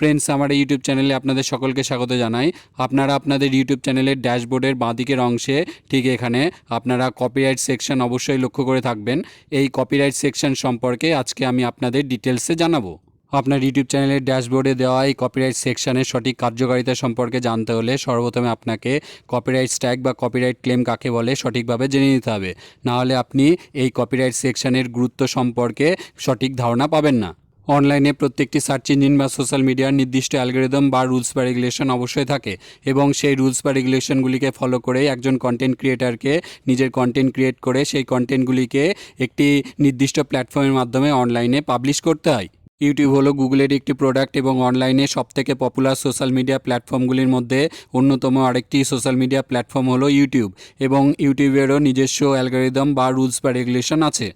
Friends, আমার এই YouTube চ্যানেলে আপনাদের সকলকে স্বাগত জানাই। আপনারা আপনাদের ইউটিউব চ্যানেলের ড্যাশবোর্ডের বাঁদিকের অংশে ঠিক এখানে আপনারা কপিরাইট সেকশন অবশ্যই লক্ষ্য করে থাকবেন। এই কপিরাইট সেকশন সম্পর্কে আজকে আমি আপনাদের ডিটেলসে জানাবো। আপনার ইউটিউব চ্যানেলের ড্যাশবোর্ডে দেওয়া এই কপিরাইট সেকশনের সঠিক কার্যকারিতা সম্পর্কে জানতে হলে সর্বপ্রথমে আপনাকে কপিরাইট স্ট্রাইক বা কপিরাইট ক্লেম কাকে বলে সঠিকভাবে জেনে নিতে হবে। নাহলে আপনি এই কপিরাইট সেকশনের গুরুত্ব সম্পর্কে সঠিক ধারণা পাবেন না। অনলাইনে প্রত্যেকটি সার্চ ইঞ্জিন বা সোশ্যাল মিডিয়ার নির্দিষ্ট অ্যালগরিদম বা রুলস বা রেগুলেশন অবশ্যই থাকে এবং সেই রুলস বা রেগুলেশনগুলিকে ফলো করেই একজন কন্টেন্ট ক্রিয়েটারকে নিজের কন্টেন্ট ক্রিয়েট করে সেই কন্টেন্টগুলিকে একটি নির্দিষ্ট প্ল্যাটফর্মের মাধ্যমে অনলাইনে পাবলিশ করতে হয়। ইউটিউব হলো গুগলের একটি প্রোডাক্ট এবং অনলাইনে সবথেকে পপুলার সোশ্যাল মিডিয়া প্ল্যাটফর্মগুলির মধ্যে অন্যতম আরেকটি সোশ্যাল মিডিয়া প্ল্যাটফর্ম হলো ইউটিউব এবং ইউটিউবেরও নিজস্ব অ্যালগরিদম বা রুলস বা রেগুলেশন আছে।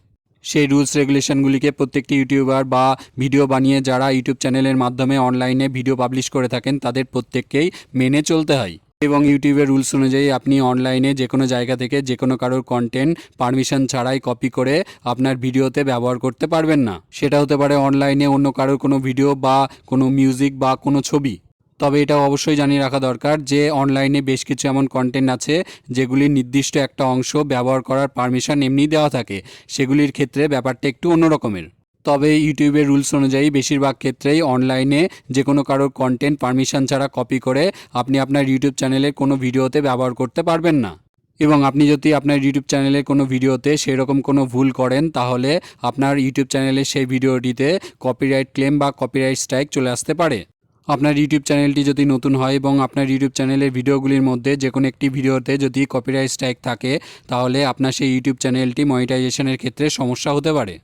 সেই রুলস রেগুলেশনগুলিকে প্রত্যেকটি ইউটিউবার বা ভিডিও বানিয়ে যারা ইউটিউব চ্যানেলের মাধ্যমে অনলাইনে ভিডিও পাবলিশ করে থাকেন তাদের প্রত্যেককেই মেনে চলতে হয় এবং ইউটিউবের রুলস অনুযায়ী আপনি অনলাইনে যে কোনো জায়গা থেকে যে কোনো কারোর কন্টেন্ট পারমিশন ছাড়াই কপি করে আপনার ভিডিওতে ব্যবহার করতে পারবেন না। সেটা হতে পারে অনলাইনে অন্য কারোর কোনো ভিডিও বা কোনো মিউজিক বা কোনো ছবি। তবে এটা অবশ্যই জানিয়ে রাখা দরকার যে অনলাইনে বেশ কিছু এমন কন্টেন্ট আছে যেগুলির নির্দিষ্ট একটা অংশ ব্যবহার করার পারমিশন এমনি দেওয়া থাকে, সেগুলির ক্ষেত্রে ব্যাপারটা একটু অন্যরকমের। তবে ইউটিউবের রুলস অনুযায়ী বেশিরভাগ ক্ষেত্রেই অনলাইনে যে কোনো কারোর কন্টেন্ট পারমিশন ছাড়া কপি করে আপনি আপনার ইউটিউব চ্যানেলের কোনো ভিডিওতে ব্যবহার করতে পারবেন না। এবং আপনি যদি আপনার ইউটিউব চ্যানেলের কোনো ভিডিওতে সেরকম কোনো ভুল করেন তাহলে আপনার ইউটিউব চ্যানেলের সেই ভিডিওটিতে কপিরাইট ক্লেম বা কপিরাইট স্ট্রাইক চলে আসতে পারে। আপনার ইউটিউব চ্যানেলটি যদি নতুন হয় এবং আপনার ইউটিউব চ্যানেলের ভিডিওগুলির মধ্যে যে কোনো একটি ভিডিওতে যদি কপিরাইট স্ট্রাইক থাকে তাহলে আপনার সেই ইউটিউব চ্যানেলটি মনিটাইজেশনের ক্ষেত্রে সমস্যা হতে পারে।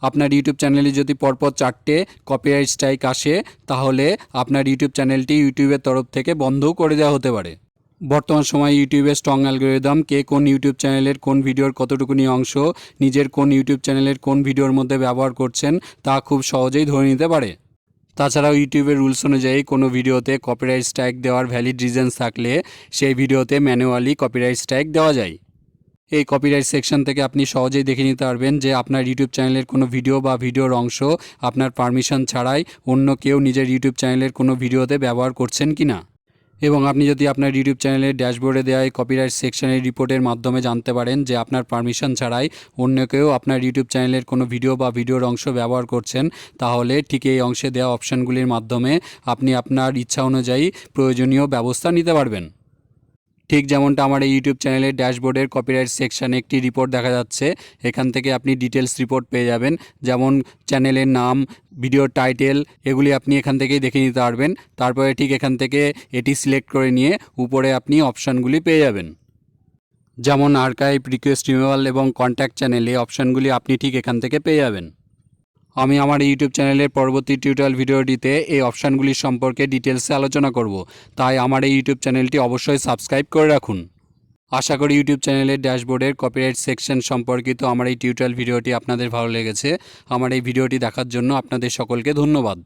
আপনার ইউটিউব চ্যানেলে যদি পরপর 4টে কপিরাইট স্ট্রাইক আসে তাহলে আপনার ইউটিউব চ্যানেলটি ইউটিউবের তরফ থেকে বন্ধও করে দেওয়া হতে পারে। বর্তমান সময়ে ইউটিউবের স্ট্রং অ্যালগরিদম কে কোন ইউটিউব চ্যানেলের কোন ভিডিওর কতটুকুনি অংশ নিজের কোন ইউটিউব চ্যানেলের কোন ভিডিওর মধ্যে ব্যবহার করছেন তা খুব সহজেই ধরে নিতে পারে। তাছাড়াও ইউটিউবের রুলস অনুযায়ী কোনো ভিডিওতে কপিরাইট স্ট্রাইক দেওয়ার ভ্যালিড রিজনস থাকলে সেই ভিডিওতে ম্যানুয়ালি কপিরাইট স্ট্রাইক দেওয়া যায়। এই কপিরাইট সেকশন থেকে আপনি সহজেই দেখে নিতে পারবেন যে আপনার ইউটিউব চ্যানেলের কোনো ভিডিও বা ভিডিওর অংশ আপনার পারমিশন ছাড়াই অন্য কেউ নিজের ইউটিউব চ্যানেলের কোনো ভিডিওতে ব্যবহার করছেন কি না। এবং আপনি যদি আপনার ইউটিউব চ্যানেলের ড্যাশবোর্ডে দেওয়া এই কপিরাইট সেকশনের রিপোর্টের মাধ্যমে জানতে পারেন যে আপনার পারমিশন ছাড়াই অন্য কেউ আপনার ইউটিউব চ্যানেলের কোনো ভিডিও বা ভিডিওর অংশ ব্যবহার করছেন তাহলে ঠিক এই অংশে দেওয়া অপশানগুলির মাধ্যমে আপনি আপনার ইচ্ছা অনুযায়ী প্রয়োজনীয় ব্যবস্থা নিতে পারবেন। ঠিক যেমনটা আমার এই ইউটিউব চ্যানেলের ড্যাশবোর্ডের কপিরাইট সেকশানে একটি রিপোর্ট দেখা যাচ্ছে, এখান থেকে আপনি ডিটেলস রিপোর্ট পেয়ে যাবেন, যেমন চ্যানেলের নাম, ভিডিওর টাইটেল, এগুলি আপনি এখান থেকেই দেখে নিতে পারবেন। তারপরে ঠিক এখান থেকে এটি সিলেক্ট করে নিয়ে উপরে আপনি অপশানগুলি পেয়ে যাবেন, যেমন আর্কাইভ, রিকোয়েস্ট রিমুভাল এবং কন্ট্যাক্ট চ্যানেল। এই অপশানগুলি আপনি ঠিক এখান থেকে পেয়ে যাবেন। আমি আমার ইউটিউব চ্যানেলের পরবর্তী টিউটোরিয়াল ভিডিওটিতে এই অপশানগুলি সম্পর্কে ডিটেলসে আলোচনা করব, তাই আমার এই ইউটিউব চ্যানেলটি অবশ্যই সাবস্ক্রাইব করে রাখুন। আশা করি ইউটিউব চ্যানেলের ড্যাশবোর্ডের কপিরাইট সেকশন সম্পর্কিত আমার এই টিউটোরিয়াল ভিডিওটি আপনাদের ভালো লেগেছে। আমার এই ভিডিওটি দেখার জন্য আপনাদের সকলকে ধন্যবাদ।